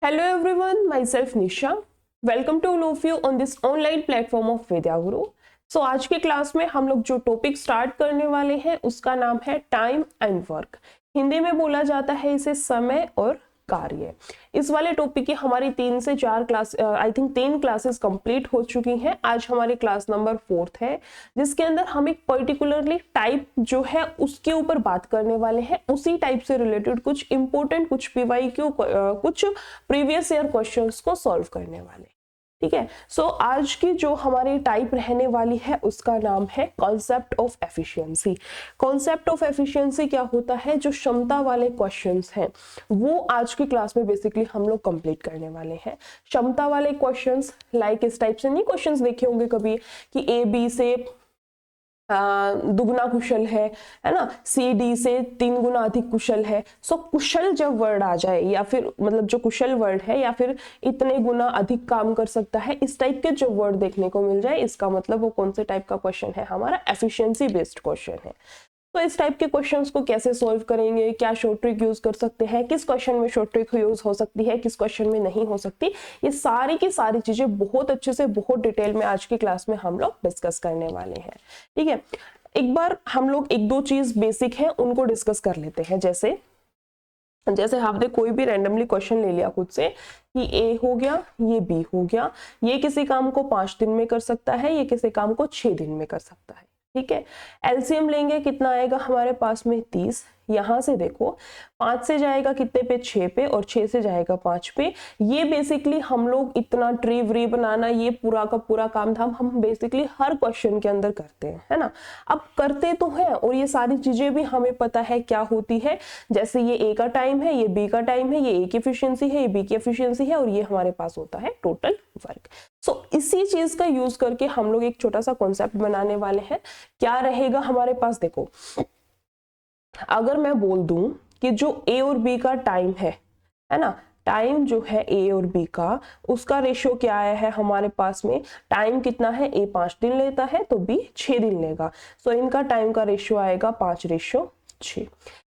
Hello everyone, myself Nisha. Welcome to all of you on this online platform of Vidya Guru. So आज के class में हम लोग जो टॉपिक स्टार्ट करने वाले हैं उसका नाम है टाइम एंड वर्क। हिंदी में बोला जाता है इसे समय और कार्य। इस वाले टॉपिक की हमारी 3 से 4 class I think 3 classes complete हो चुकी हैं। आज हमारी क्लास नंबर 4 है जिसके अंदर हम एक पर्टिकुलरली टाइप जो है उसके ऊपर बात करने वाले हैं। उसी टाइप से रिलेटेड कुछ इंपॉर्टेंट, कुछ पीवाईक्यू, कुछ प्रीवियस ईयर क्वेश्चंस को सॉल्व करने वाले। ठीक है। सो आज की जो हमारी टाइप रहने वाली है उसका नाम है concept of efficiency. Concept of efficiency क्या होता है? जो क्षमता वाले क्वेश्चंस हैं वो आज की क्लास में बेसिकली हम लोग कंप्लीट करने वाले हैं। क्षमता वाले क्वेश्चंस लाइक इस टाइप से नहीं क्वेश्चंस देखे होंगे कभी कि ए बी से दुगना कुशल है ना, सी डी से 3 गुना अधिक कुशल है। सो कुशल जब वर्ड आ जाए या फिर मतलब जो कुशल वर्ड है या फिर इतने गुना अधिक काम कर सकता है, इस टाइप के जो वर्ड देखने को मिल जाए इसका मतलब वो कौन से टाइप का क्वेश्चन है? हमारा एफिशिएंसी बेस्ड क्वेश्चन है। तो इस टाइप के क्वेश्चंस को कैसे सॉल्व करेंगे, क्या शॉर्ट ट्रिक यूज कर सकते हैं, किस क्वेश्चन में शॉर्ट ट्रिक यूज हो सकती है, किस क्वेश्चन में नहीं हो सकती, ये सारी की सारी चीजें बहुत अच्छे से बहुत डिटेल में आज की क्लास में हम लोग डिस्कस करने वाले हैं। ठीक है। एक बार हम लोग एक दो चीज बेसिक है उनको डिस्कस कर लेते हैं। जैसे आपने कोई भी रैंडमली क्वेश्चन ले लिया खुद से कि ए हो गया, ये बी हो गया, ये किसी काम को 5 दिन में कर सकता है, ये किसी काम को 6 दिन में कर सकता है। ठीक है। एलसीएम लेंगे, कितना आएगा हमारे पास में 30। यहां से देखो 5 से जाएगा कितने पे? 6 पे, और 6 से जाएगा 5 पे। ये बेसिकली हम लोग इतना ट्री व्री बनाना, ये पूरा का पूरा काम धाम हम बेसिकली हर क्वेश्चन के अंदर करते हैं, है ना। अब करते तो हैं और ये सारी चीजें भी हमें पता है क्या होती है। जैसे ये ए का टाइम है, ये बी का टाइम है, ये ए की एफिशिएंसी है, ये बी की एफिशिएंसी है, और ये हमारे पास होता है टोटल वर्क। सो इसी चीज का यूज करके हम लोग एक छोटा सा कॉन्सेप्ट बनाने वाले हैं। क्या रहेगा हमारे पास? देखो, अगर मैं बोल दूं कि जो ए और बी का टाइम है ना, टाइम जो है ए और बी का, उसका रेशियो क्या आया है हमारे पास में? टाइम कितना है? ए 5 दिन लेता है तो बी 6 दिन लेगा। सो इनका टाइम का रेशियो आएगा 5:6।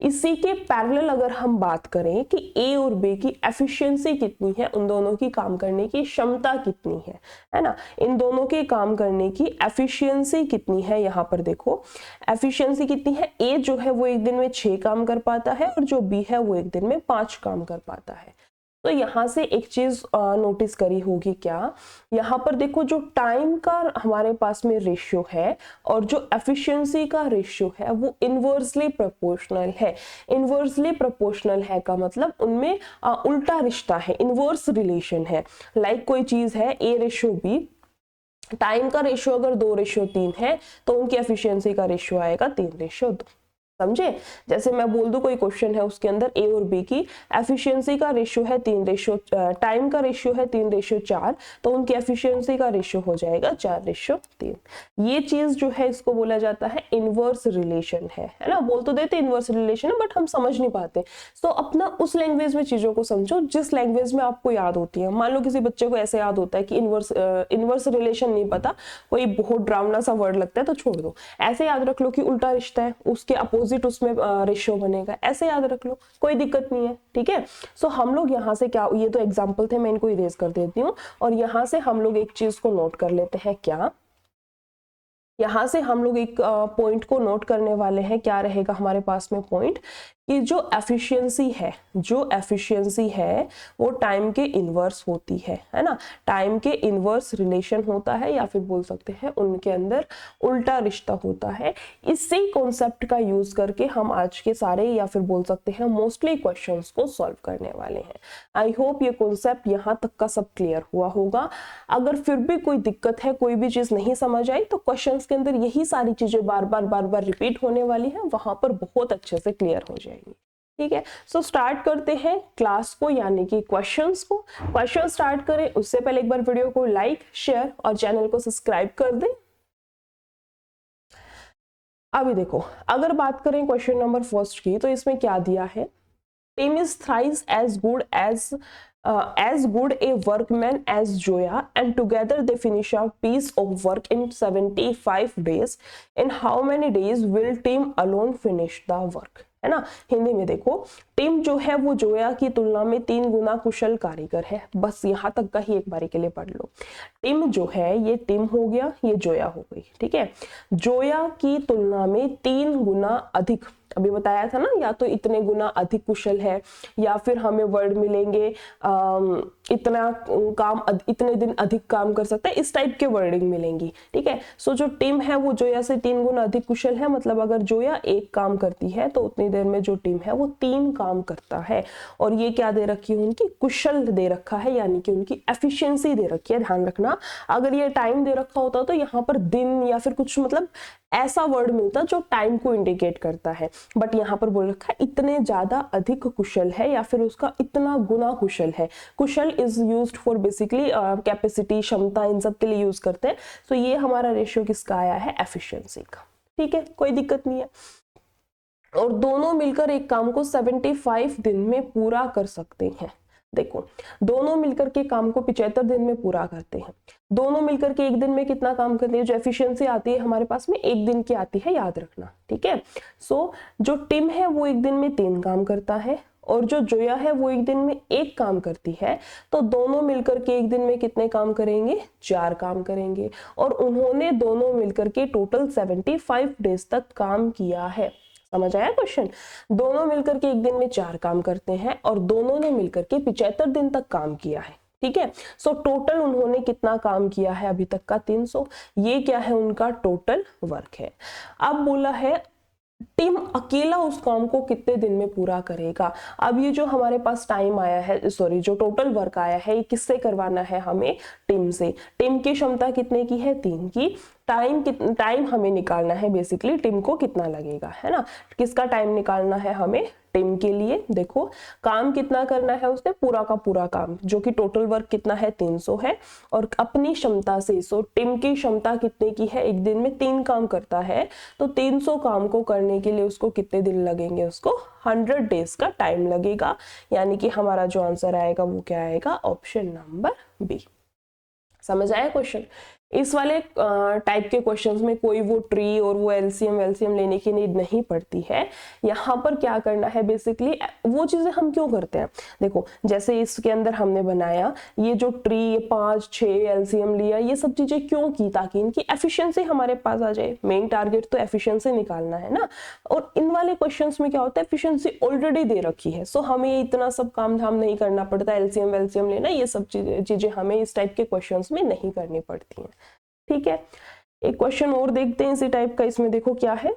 इसी के पैरेलल अगर हम बात करें कि ए और बी की एफिशिएंसी कितनी है, उन दोनों की काम करने की क्षमता कितनी है ना, इन दोनों के काम करने की एफिशिएंसी कितनी है, यहां पर देखो एफिशिएंसी कितनी है। ए जो है वो एक दिन में 6 काम कर पाता है और जो बी है वो एक दिन में 5 काम कर पाता है। तो यहां से एक चीज नोटिस करी होगी क्या? यहाँ पर देखो जो टाइम का हमारे पास में रेशियो है और जो एफिशिएंसी का रेशियो है वो इनवर्सली प्रोपोर्शनल है। इनवर्सली प्रोपोर्शनल है का मतलब उनमें उल्टा रिश्ता है, इनवर्स रिलेशन है। लाइक कोई चीज है ए रेशियो बी, टाइम का रेशियो अगर 2:3 है तो उनकी एफिशिएंसी का रेशियो आएगा 3:2। समझे? जैसे मैं बोल दूं कोई क्वेश्चन है उसके अंदर ए और बी की एफिशिएंसी का रेशियो है 3:टाइम का रेशियो है 3:4, तो उनकी एफिशिएंसी का रेशियो हो जाएगा 4:3। ये चीज जो है इसको बोला जाता है इनवर्स रिलेशन है ना। बोल तो देते इनवर्स रिलेशन है बट हम समझ नहीं पाते। तो अपना उस लैंग्वेज में चीजों को समझो जिस लैंग्वेज में आपको याद होती है। मान लो किसी बच्चे को ऐसे याद होता है कि इनवर्स रिलेशन नहीं पता, कोई बहुत ड्रावना सा वर्ड लगता है तो छोड़ दो, ऐसे याद रख लो कि उल्टा रिश्ता है, उसके अपोजिट उसमें रेशियो बनेगा, ऐसे याद रख लो, कोई दिक्कत नहीं है। ठीक है। सो हम लोग यहाँ से क्या, ये तो एग्जांपल थे, मैं इनको इरेज कर देती हूँ और यहाँ से हम लोग एक चीज को नोट कर लेते हैं। क्या यहाँ से हम लोग एक पॉइंट को नोट करने वाले हैं। क्या रहेगा हमारे पास में पॉइंट कि जो एफिशिएंसी है वो टाइम के इनवर्स होती है ना। टाइम के इनवर्स रिलेशन होता है या फिर बोल सकते हैं उनके अंदर उल्टा रिश्ता होता है। इसी कॉन्सेप्ट का यूज करके हम आज के सारे या फिर बोल सकते हैं मोस्टली क्वेश्चंस को सॉल्व करने वाले हैं। आई होप ये कॉन्सेप्ट यहाँ तक का सब क्लियर हुआ होगा। अगर फिर भी कोई दिक्कत है, कोई भी चीज नहीं समझ आई, तो क्वेश्चंस के अंदर यही सारी चीजें बार बार रिपीट होने वाली है, वहां पर बहुत अच्छे से क्लियर हो जाएगी। ठीक है। सो स्टार्ट करते हैं क्लास को, यानी कि क्वेश्चंस को। क्वेश्चन स्टार्ट करें उससे पहले एक बार वीडियो को लाइक, शेयर और चैनल को सब्सक्राइब कर दें। अभी देखो, अगर बात करें क्वेश्चन नंबर फर्स्ट की, तो इसमें क्या दिया है? Tim is thrice as good a workman as Joya, and together they finish a piece of work in 75 days. In how many days will Tim alone finish the work? है ना। हिंदी में देखो, टिम जो है वो जोया की तुलना में 3 गुना कुशल कारीगर है। बस यहां तक का ही एक बारी के लिए पढ़ लो। टिम जो है, ये टिम हो गया, ये जोया हो गई, ठीक है। जोया की तुलना में 3 गुना अधिक, अभी बताया था ना, या तो इतने गुना अधिक कुशल है, या फिर हमें वर्ड मिलेंगे इतना काम, इतने दिन अधिक काम कर सकता है, इस टाइप के वर्डिंग मिलेंगी, ठीक है। सो जो टिम है वो जोया से 3 गुना अधिक कुशल है, मतलब अगर जोया 1 काम करती है तो उतनी देर में जो टिम है वो 3 काम करता है। और ये क्या दे रखी है, उनकी कुशल दे रखा है, यानी कि उनकी एफिशिएंसी दे रखी है। ध्यान रखना, अगर ये टाइम दे रखा होता तो यहाँ पर दिन या फिर कुछ मतलब ऐसा वर्ड मिलता जो टाइम को इंडिकेट करता है, बट यहाँ पर बोल रखा है इतने ज्यादा अधिक कुशल है, या फिर उसका इतना गुना कुशल है। कुशल is used for basically capacity, क्षमता, इन सब के लिए यूज करते हैं। तो ये हमारा रेशियो किसका आया है, एफिशिएंसी का, ठीक है, कोई दिक्कत नहीं है। और दोनों मिलकर एक काम को 75 दिन में पूरा कर सकते हैं। देखो, दोनों मिलकर के काम को 75 दिन में पूरा करते हैं। दोनों मिलकर के एक दिन में कितना काम करते हैं, जो एफिशिएंसी आती है हमारे पास में 1 दिन की आती है, याद रखना, ठीक है। सो जो टिम है वो 1 दिन में 3 काम करता है, और जो जोया है वो 1 दिन में 1 काम करती है। तो दोनों मिलकर के 1 दिन में कितने काम करेंगे, 4 काम करेंगे। और उन्होंने दोनों मिलकर के टोटल 75 डेज तक काम किया है। समझ आया क्वेश्चन। दोनों मिलकर के 1 दिन में 4 काम करते हैं, और दोनों ने मिलकर के 75 दिन तक काम किया है, ठीक है। सो टोटल उन्होंने कितना काम किया है अभी तक का, 300। ये क्या है, उनका टोटल वर्क है। अब बोला है टिम अकेला उस काम को कितने दिन में पूरा करेगा। अब ये जो हमारे पास टाइम आया है, सॉरी, जो टोटल वर्क आया है, ये किससे करवाना है हमें, टिम से। टिम की क्षमता कितने की है, 3 की। टाइम हमें निकालना है बेसिकली, टिम को कितना लगेगा, है ना। किसका टाइम निकालना है हमें, टिम के लिए। देखो, काम कितना करना है उसने, पूरा का पूरा काम, जो कि टोटल वर्क कितना है, 300 है। और अपनी क्षमता से, सो टिम की क्षमता कितने की है, 1 दिन में 3 काम करता है, तो 300 काम को करने के लिए उसको कितने दिन लगेंगे, उसको 100 डेज का टाइम लगेगा। यानी कि हमारा जो आंसर आएगा वो क्या आएगा, ऑप्शन नंबर बी। समझ आया क्वेश्चन। इस वाले टाइप के क्वेश्चंस में कोई वो ट्री और वो एलसीएम लेने की नीड नहीं पड़ती है। यहाँ पर क्या करना है बेसिकली, वो चीजें हम क्यों करते हैं, देखो जैसे इसके अंदर हमने बनाया ये जो ट्री, ये 5, 6 एलसीएम लिया, ये सब चीजें क्यों की, ताकि इनकी एफिशिएंसी हमारे पास आ जाए। मेन टारगेट तो एफिशिएंसी निकालना है ना। और इन वाले क्वेश्चंस में क्या होता है, एफिशिएंसी ऑलरेडी दे रखी है, सो हमें इतना सब काम धाम नहीं करना पड़ता, एलसीएम वेलसीएम लेना, ये सब चीजें हमें इस टाइप के क्वेश्चंस में नहीं करनी पड़ती हैं, ठीक है। एक क्वेश्चन और देखते हैं इसी टाइप का। इसमें देखो क्या है,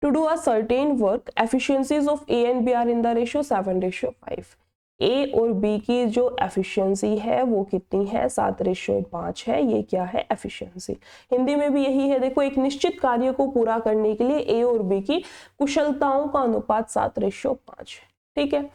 to do a certain work efficiencies of A and B are in the ratio 7:5। A और बी की जो एफिशिएंसी है वो कितनी है, 7:5 है। ये क्या है, एफिशिएंसी। हिंदी में भी यही है। देखो, एक निश्चित कार्य को पूरा करने के लिए ए और बी की कुशलताओं का अनुपात 7:5 है, ठीक है।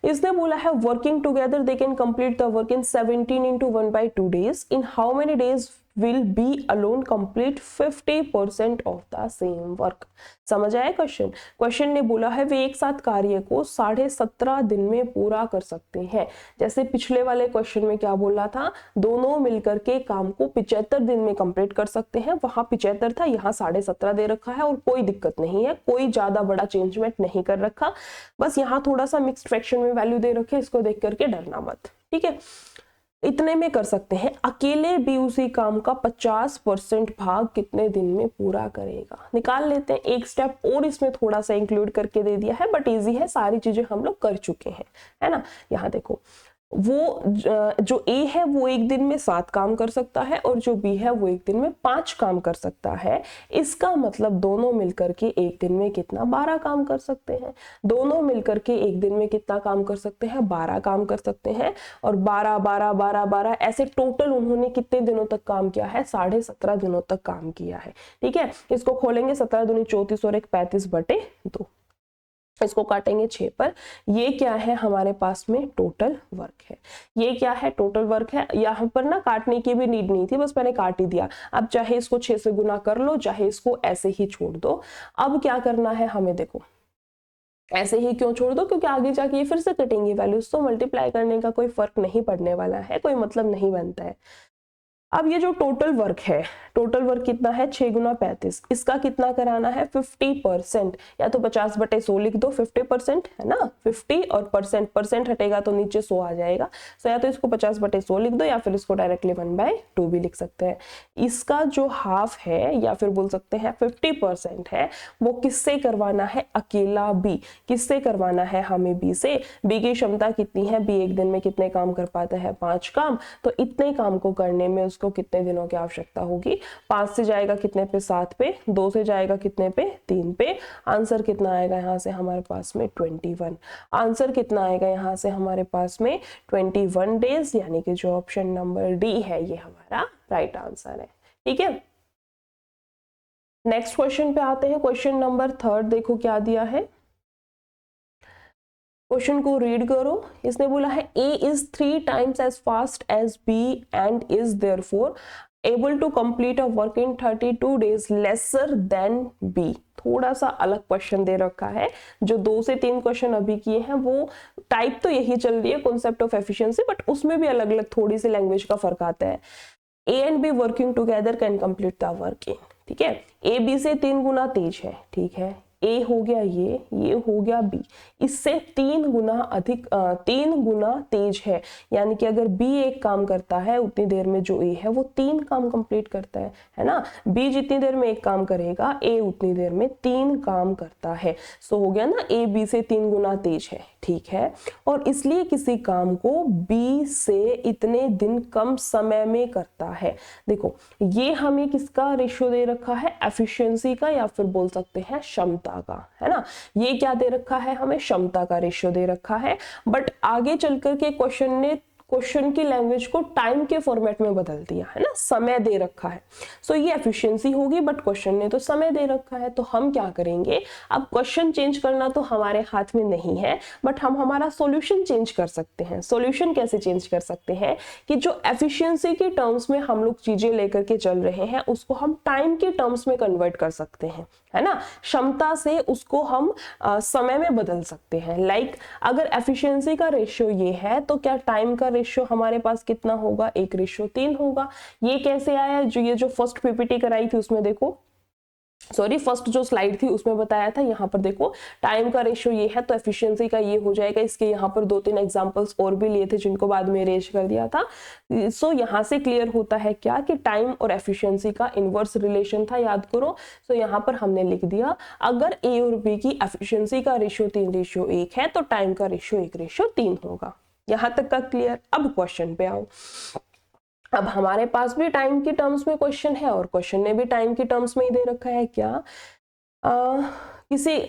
इसने बोला है working together they can complete the work in 17 into 1/2 days. In how many days will be alone complete 50% of the same work? समझ आया क्वेश्चन। क्वेश्चन ने बोला है वे एक साथ कार्य को 17.5 दिन में पूरा कर सकते हैं। जैसे पिछले वाले क्वेश्चन में क्या बोला था, दोनों मिलकर के काम को 75 दिन में कंप्लीट कर सकते हैं। वहां 75 था, यहाँ 17.5 दे रखा है, और कोई दिक्कत नहीं है, कोई ज्यादा बड़ा चेंजमेंट नहीं कर रखा। बस यहाँ थोड़ा सा मिक्स्ड फ्रैक्शन में वैल्यू दे रखे, इसको देख करके डरना मत, ठीक है। इतने में कर सकते हैं। अकेले भी उसी काम का 50% भाग कितने दिन में पूरा करेगा, निकाल लेते हैं। एक स्टेप और इसमें थोड़ा सा इंक्लूड करके दे दिया है, बट इजी है, सारी चीजें हम लोग कर चुके हैं, है ना। यहाँ देखो, वो जो ए है वो 1 दिन में 7 काम कर सकता है, और जो बी है वो 1 दिन में 5 काम कर सकता है। इसका मतलब दोनों मिलकर के 1 दिन में कितना, 12 काम कर सकते हैं। दोनों मिलकर के 1 दिन में कितना काम कर सकते हैं, 12 काम कर सकते हैं। और 12, 12, 12, 12 ऐसे टोटल उन्होंने कितने दिनों तक काम किया है, 17.5 दिनों तक काम किया है, ठीक है। इसको खोलेंगे, 17 दूनी 34 और 1 35/2, इसको काटेंगे 6 पर। ये क्या है हमारे पास में, टोटल वर्क है। ये क्या है, टोटल वर्क है। यहाँ पर ना काटने की भी नीड नहीं थी, बस मैंने काट ही दिया। अब चाहे इसको 6 से गुना कर लो, चाहे इसको ऐसे ही छोड़ दो। अब क्या करना है हमें, देखो ऐसे ही क्यों छोड़ दो, क्योंकि आगे जाके ये फिर से कटेंगी वैल्यूज, तो मल्टीप्लाई करने का कोई फर्क नहीं पड़ने वाला है, कोई मतलब नहीं बनता है। अब ये जो टोटल वर्क है, टोटल वर्क कितना है 6 गुना 35, इसका कितना कराना है 50%, या तो 50/100 लिख दो, 50% है ना, 50 और परसेंट हटेगा तो नीचे 100 आ जाएगा, तो या तो इसको 50/100 लिख दो या फिर इसको डायरेक्टली 1/2 भी लिख सकते हैं। इसका जो हाफ है या फिर बोल सकते हैं 50% है, वो किससे करवाना है, अकेला बी। किससे करवाना है हमें, बी से। बी की क्षमता कितनी है, बी एक दिन में कितने काम कर पाता है, 5 काम, तो इतने काम को करने में उसको कितने दिनों की आवश्यकता होगी, 5 से जाएगा कितने पे, 7 पे, 2 से जाएगा कितने पे, 3 पे। आंसर कितना आएगा यहाँ से हमारे पास में 21। आंसर कितना आएगा यहाँ से हमारे पास में 21 डेज, यानी कि जो ऑप्शन नंबर डी है ये हमारा राइट आंसर है। ठीक है, नेक्स्ट क्वेश्चन पे आते हैं। क्वेश्चन नंबर 3 देखो क्या दिया है, क्वेश्चन को रीड करो। इसने बोला है A is 3 times as fast as B and is therefore able to complete a work in 32 days lesser than B। थोड़ा सा अलग क्वेश्चन दे रखा है, जो 2 से 3 क्वेश्चन अभी किए हैं वो टाइप तो यही चल रही है, कॉन्सेप्ट ऑफ एफिशिएंसी, बट उसमें भी अलग अलग थोड़ी सी लैंग्वेज का फर्क आता है। A and B working together can complete the work in, ठीक है, A B से 3 गुना तेज है, ठीक है, ए हो गया ये हो गया बी, इससे 3 गुना अधिक 3 गुना तेज है, यानी कि अगर बी एक काम करता है उतनी देर में जो ए है वो 3 काम कंप्लीट करता है ना। बी जितनी देर में एक काम करेगा ए उतनी देर में 3 काम करता है। सो हो गया ना, ए बी से 3 गुना तेज है, ठीक है, और इसलिए किसी काम को बी से इतने दिन कम समय में करता है। देखो ये हमें किसका रेशियो दे रखा है, एफिशिएंसी का या फिर बोल सकते हैं क्षमता का, है ना। ये क्या दे रखा है हमें, क्षमता का रेशियो दे रखा है, बट आगे चलकर के क्वेश्चन ने क्वेश्चन की लैंग्वेज को टाइम के फॉर्मेट में बदल दिया है ना, समय दे रखा है। सो ये एफिशिएंसी होगी, बट क्वेश्चन ने तो समय दे रखा है, तो हम क्या करेंगे, अब क्वेश्चन चेंज करना तो हमारे हाथ में नहीं है, बट हम हमारा सॉल्यूशन चेंज कर सकते हैं। सॉल्यूशन कैसे चेंज कर सकते हैं कि जो एफिशिएंसी के टर्म्स में हम लोग चीजें लेकर के चल रहे हैं उसको हम टाइम के टर्म्स में कन्वर्ट कर सकते हैं, है ना। क्षमता से उसको हम समय में बदल सकते हैं। लाइक अगर एफिशिएंसी का रेशियो ये है तो क्या टाइम का रेशियो हमारे पास कितना होगा, 1:3 होगा। ये कैसे आया, जो ये जो फर्स्ट पीपीटी कराई थी उसमें देखो, सॉरी फर्स्ट जो स्लाइड थी उसमें बताया था, यहाँ पर देखो टाइम का रेशियो ये है तो एफिशिएंसी का ये हो जाएगा। इसके यहाँ पर 2-3 एग्जांपल्स और भी लिए थे जिनको बाद में अरेंज कर दिया था। सो यहाँ से क्लियर होता है क्या कि टाइम और एफिशिएंसी का इनवर्स रिलेशन था, याद करो। सो यहाँ पर हमने लिख दिया अगर ए और बी की एफिशिएंसी का रेशियो 3:1 है तो टाइम का रेशियो 1:3 होगा। यहाँ तक का क्लियर। अब क्वेश्चन पे आओ। अब हमारे पास भी टाइम की टर्म्स में क्वेश्चन है और क्वेश्चन ने भी टाइम की टर्म्स में ही दे रखा है क्या, किसी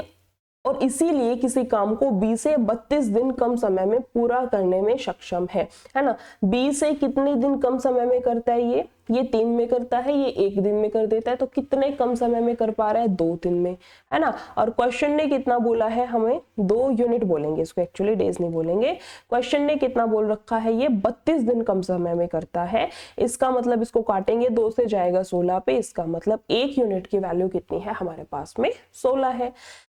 और इसीलिए किसी काम को 20 से 32 दिन कम समय में पूरा करने में सक्षम है ना। 20 से कितने दिन कम समय में करता है, ये 3 में करता है, ये 1 दिन में कर देता है, तो कितने कम समय में कर पा रहा है, 2 दिन में, है ना। और क्वेश्चन ने कितना बोला है हमें, 2 यूनिट बोलेंगे इसको, एक्चुअली डेज नहीं बोलेंगे। क्वेश्चन ने कितना बोल रखा है, ये 32 दिन कम समय में करता है। इसका मतलब इसको काटेंगे, 2 से जाएगा 16 पे, इसका मतलब 1 यूनिट की वैल्यू कितनी है हमारे पास में, 16 है।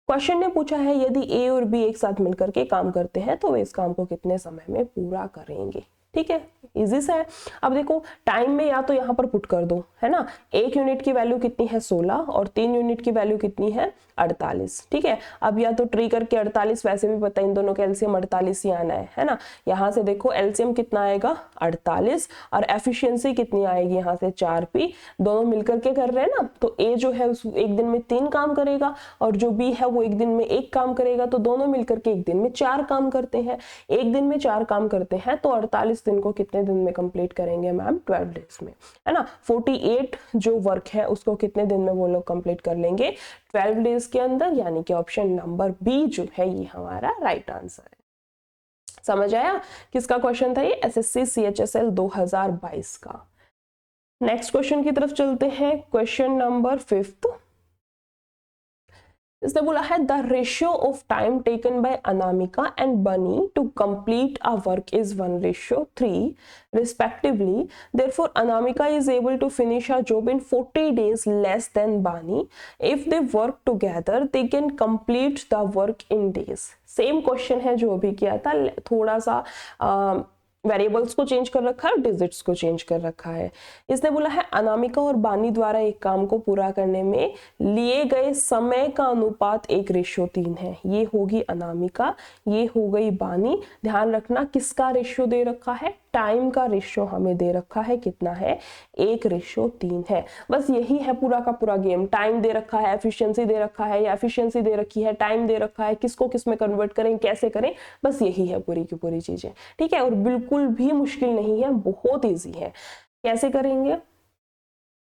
क्वेश्चन ने पूछा है यदि ए और बी एक साथ मिलकर के काम करते हैं तो वे इस काम को कितने समय में पूरा करेंगे। ठीक है, इजी सा है। अब देखो टाइम में या तो यहाँ पर पुट कर दो, है ना। 1 यूनिट की वैल्यू कितनी है 16 और 3 यूनिट की वैल्यू कितनी है 48। ठीक है, अब या तो ट्री करके 48, वैसे भी पता है इन दोनों का एलसीएम 48 ही आना है ना। यहाँ से देखो एलसीएम कितना आएगा 48 और एफिशिएंसी कितनी आएगी यहाँ से 4p, दोनों मिलकर के कर रहे हैं ना। तो ए जो है उस एक दिन में 3 काम करेगा और जो बी है वो एक दिन में 1 काम करेगा, तो दोनों मिलकर के एक दिन में 4 काम करते हैं। एक दिन में 4 काम करते हैं तो 48 दिन को कितने दिन में कंप्लीट करेंगे मैम, 12 डेज में, है ना। 48 जो वर्क है उसको कितने दिन में वो लोग कंप्लीट कर लेंगे, 12 डेज के अंदर, यानी कि ऑप्शन नंबर बी जो है ये हमारा राइट आंसर है। समझ आया किसका क्वेश्चन था ये, एसएससी सीएचएसएल 2022 का। नेक्स्ट क्वेश्चन की तरफ चलते हैं, क्वेश्चन नंबर 5। इसने बोला है the ratio of time taken by Anamika and Bani to complete a work is 1:3 respectively. Therefore, Anamika is able to finish her job in 40 days less than Bani. If they work together, they can complete the work in days. Same question है जो अभी किया था, थोड़ा सा variables को change कर रखा है और डिजिट्स को चेंज कर रखा है। इसने बोला है अनामिका और बानी द्वारा एक काम को पूरा करने में लिए गए समय का अनुपात 1:3 है। ये होगी अनामिका, ये हो गई बानी। ध्यान रखना किसका रेशियो दे रखा है, टाइम का रेशियो हमें दे रखा है, कितना है 1:3 है। बस यही है पूरा का पूरा गेम। टाइम दे रखा है, एफिशिएंसी दे रखा है या एफिशिएंसी दे रखी है, टाइम दे रखा है, किसको किस में कन्वर्ट करें, कैसे करें, बस यही है पूरी की पूरी चीजें। ठीक है, और बिल्कुल भी मुश्किल नहीं है, बहुत ईजी है। कैसे करेंगे,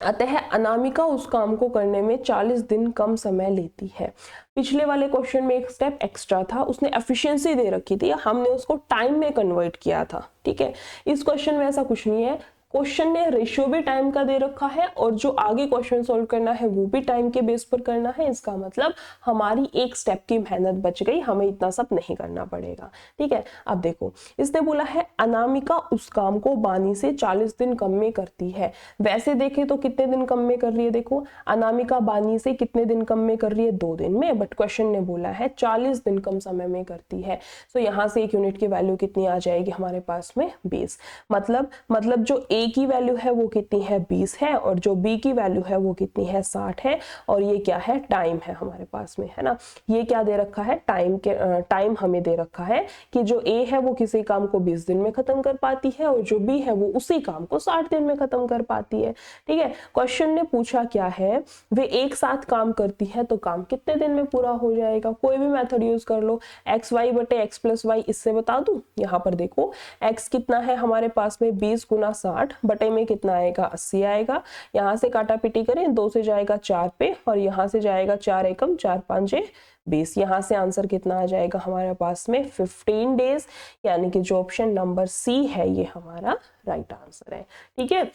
अतः अनामिका उस काम को करने में 40 दिन कम समय लेती है। पिछले वाले क्वेश्चन में एक स्टेप एक्स्ट्रा था, उसने एफिशिएंसी दे रखी थी, हमने उसको टाइम में कन्वर्ट किया था। ठीक है, इस क्वेश्चन में ऐसा कुछ नहीं है, क्वेश्चन ने रेशियो भी टाइम का दे रखा है और जो आगे क्वेश्चन सॉल्व करना है वो भी टाइम के बेस पर करना है। इसका मतलब हमारी एक स्टेप की मेहनत बच गई, हमें इतना सब नहीं करना पड़ेगा। ठीक है, अब देखो इसने बोला है अनामिका उस काम को बानी से 40 दिन कम में करती है। वैसे देखें तो कितने दिन कम में कर रही है, देखो अनामिका बानी से कितने दिन कम में कर रही है, 2 दिन में, बट क्वेश्चन ने बोला है 40 दिन कम समय में करती है। सो यहाँ से एक यूनिट की वैल्यू कितनी आ जाएगी हमारे पास में 20। मतलब जो ए की वैल्यू है वो कितनी है 20 है और जो बी की वैल्यू है वो कितनी है 60 है। और ये क्या है, टाइम है हमारे पास में, है ना। ये क्या दे रखा है, टाइम हमें दे रखा है कि जो ए है वो किसी काम को 20 दिन में खत्म कर पाती है और जो बी है वो उसी काम को 60 दिन में खत्म कर पाती है। ठीक है, क्वेश्चन ने पूछा क्या है, वे एक साथ काम करती है तो काम कितने दिन में पूरा हो जाएगा। कोई भी मेथड यूज कर लो, एक्स वाई बटे एक्स प्लस वाई, इससे बता दूं। यहाँ पर देखो एक्स कितना है हमारे पास में 20 गुना 60 बटे में कितना आएगा 80 आएगा। यहाँ से काटा पीटी करें, 2 से जाएगा 4 पे और यहाँ से जाएगा 4 एकम 4 5 20। यहाँ से आंसर कितना आ जाएगा हमारे पास में 15 डेज, यानी कि जो ऑप्शन नंबर सी है ये हमारा राइट आंसर है। ठीक है,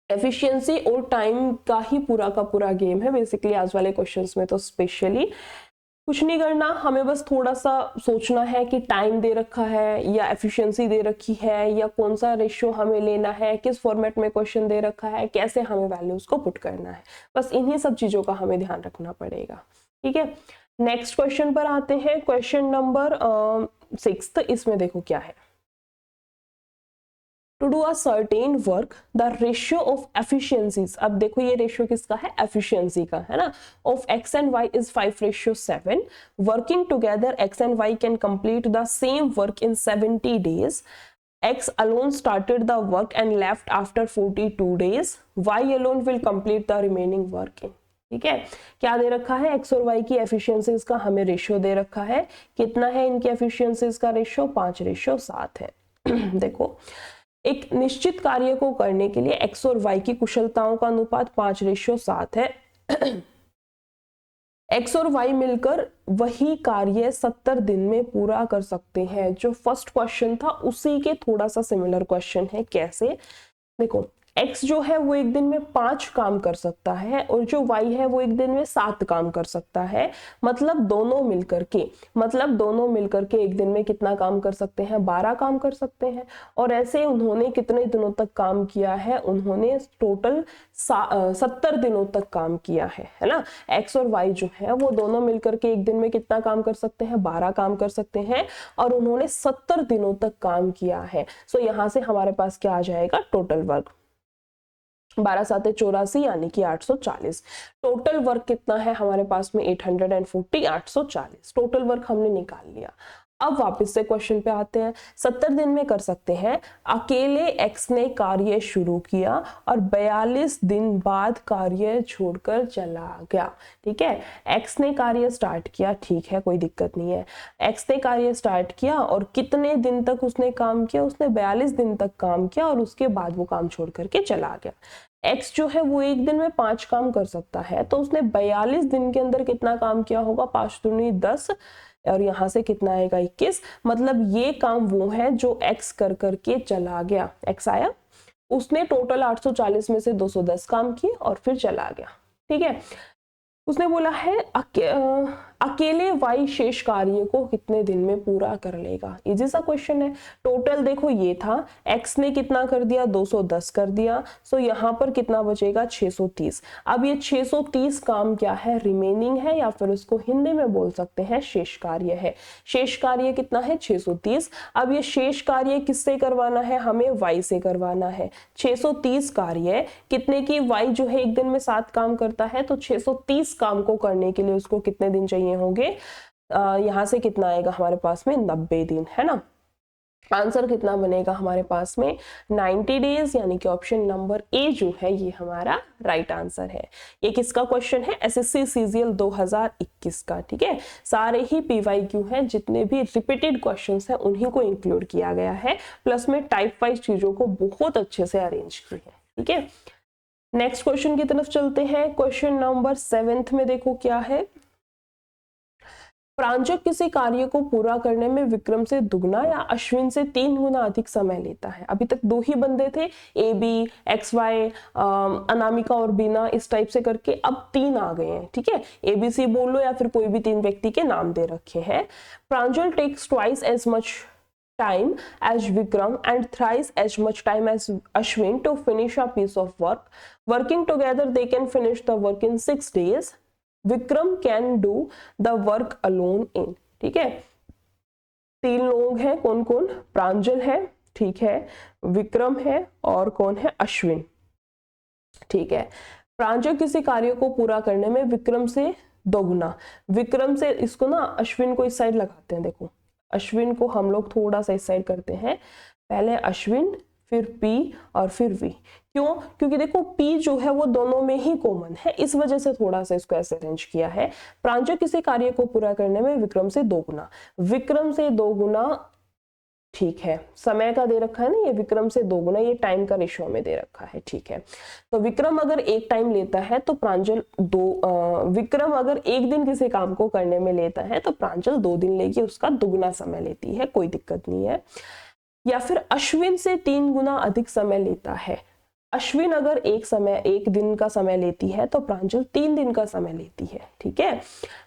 एफिशिएंसी और टाइम का ही पूरा का पूरा गेम है बेसिकली आज वाले क्वेश्चंस में। तो स्पेशली कुछ नहीं करना, हमें बस थोड़ा सा सोचना है कि टाइम दे रखा है या एफिशिएंसी दे रखी है या कौन सा रेशियो हमें लेना है, किस फॉर्मेट में क्वेश्चन दे रखा है, कैसे हमें वैल्यूज को पुट करना है। बस इन्हीं सब चीजों का हमें ध्यान रखना पड़ेगा। ठीक है, नेक्स्ट क्वेश्चन पर आते हैं, क्वेश्चन नंबर 6। इसमें देखो क्या है, to do a certain work the ratio of efficiencies. अब देखो ये रेशियो किसका है, एफिशिएंसी का, है ना। Of X and Y is 5:7। Working together X and Y can complete the same work in 70 days. X alone started the work and left after 42 days. Y alone will complete the remaining work in। ठीक है, क्या दे रखा है, x और Y की efficiencies का हमें ratio दे रखा है। कितना है इनकी एफिशिएंसीज का रेशियो, 5:7 है। देखो एक निश्चित कार्य को करने के लिए एक्स और वाई की कुशलताओं का अनुपात 5:7 है। एक्स और वाई मिलकर वही कार्य 70 दिन में पूरा कर सकते हैं। जो फर्स्ट क्वेश्चन था उसी के थोड़ा सा सिमिलर क्वेश्चन है। कैसे, देखो x जो है वो एक दिन में 5 काम कर सकता है और जो y है वो एक दिन में 7 काम कर सकता है। मतलब दोनों मिलकर के एक दिन में कितना काम कर सकते हैं, 12 काम कर सकते हैं। और ऐसे उन्होंने कितने दिनों तक काम किया है, उन्होंने टोटल 70 दिनों तक काम किया है ना। x और y जो है वो दोनों मिलकर के एक दिन में कितना काम कर सकते हैं, 12 काम कर सकते हैं और उन्होंने 70 दिनों तक काम किया है। सो यहाँ से हमारे पास क्या आ जाएगा, टोटल वर्क 12 7 84 यानी कि 840। टोटल वर्क कितना है हमारे पास में 840, 840 टोटल वर्क हमने निकाल लिया। अब वापस से क्वेश्चन पे आते हैं, 70 दिन में कर सकते हैं। अकेले x ने कार्य शुरू किया और 42 दिन बाद कार्य छोड़कर चला गया। ठीक है, x ने कार्य स्टार्ट किया, ठीक है कोई दिक्कत नहीं है। x ने कार्य स्टार्ट किया और कितने दिन तक उसने काम किया, उसने 42 दिन तक काम किया और उसके बाद वो काम छोड़ करके चला गया। x जो है वो एक दिन में 5 काम कर सकता है, तो उसने 42 दिन के अंदर कितना काम किया होगा, 5 दूनी 10 और यहाँ से कितना आएगा 21। मतलब ये काम वो है जो x कर करके चला गया। x आया, उसने टोटल 840 में से 210 काम किए और फिर चला गया। ठीक है, उसने बोला है अकेले y शेष कार्य को कितने दिन में पूरा कर लेगा। इजी सा क्वेश्चन है। टोटल देखो ये था, x ने कितना कर दिया 210 कर दिया, सो यहाँ पर कितना बचेगा 630। अब ये 630 काम क्या है, रिमेनिंग है या फिर उसको हिंदी में बोल सकते हैं शेष कार्य है। शेष कार्य कितना है 630। अब ये शेष कार्य किससे करवाना है, हमें y से करवाना है। 630 कार्य कितने की, y जो है एक दिन में 7 काम करता है, तो 630 काम को करने के लिए उसको कितने दिन चाहिए होंगे। यहां से कितना आएगा हमारे पास में 90 दिन, है ना। आंसर कितना बनेगा हमारे पास में 90 डेज, यानी कि ऑप्शन नंबर ए जो है ये हमारा राइट आंसर है। ये किसका क्वेश्चन है, एसएससी सीजीएल 2021 का। ठीक है, सारे ही पीवाईक्यू हैं, जितने भी रिपीटेड क्वेश्चंस हैं उन्हीं को इंक्लूड किया गया है, प्लस में टाइप वाइज चीजों को बहुत अच्छे से अरेंज की है। ठीक है, नेक्स्ट क्वेश्चन की तरफ चलते हैं। क्वेश्चन नंबर 7 में देखो क्या है, प्रांजक किसी कार्य को पूरा करने में विक्रम से दुगना या अश्विन से 3 गुना अधिक समय लेता है। अभी तक 2 ही बंदे थे, A B, X Y, Anamika और बीना, इस टाइप से करके अब 3 आ गए हैं। ठीक है, एबीसी बोल लो या फिर कोई भी 3 व्यक्ति के नाम दे रखे हैं। Pranjal takes twice as much time as Vikram and thrice as much time as Ashwin to finish a piece of work. Working together, they can finish the work in 6 days. Vikram can do the work alone in. ठीक है, 3 लोग हैं, कौन कौन, प्रांजल है, ठीक है, विक्रम है और कौन है, अश्विन। ठीक है, प्रांजल किसी कार्य को पूरा करने में विक्रम से दोगुना, विक्रम से, इसको ना अश्विन को इस साइड लगाते हैं, देखो अश्विन को हम लोग थोड़ा सा इस साइड करते हैं, पहले अश्विन फिर P और फिर V। क्यों, क्योंकि देखो P जो है वो दोनों में ही कॉमन है, इस वजह से थोड़ा सा इसको ऐसे अरेंज किया है। प्रांजल किसी कार्य को पूरा करने में विक्रम से 2 गुना, विक्रम से 2 गुना, ठीक है, समय का दे रखा है ना, ये विक्रम से 2 गुना, ये टाइम का रेशियो में दे रखा है। ठीक है, तो विक्रम अगर 1 टाइम लेता है तो प्रांजल विक्रम अगर 1 दिन किसी काम को करने में लेता है तो प्रांजल 2 दिन लेगी, उसका दुगना समय लेती है, कोई दिक्कत नहीं है। या फिर अश्विन से 3 गुना अधिक समय लेता है, अश्विन अगर 1 दिन का समय लेती है तो प्रांजल 3 दिन का समय लेती है। ठीक है,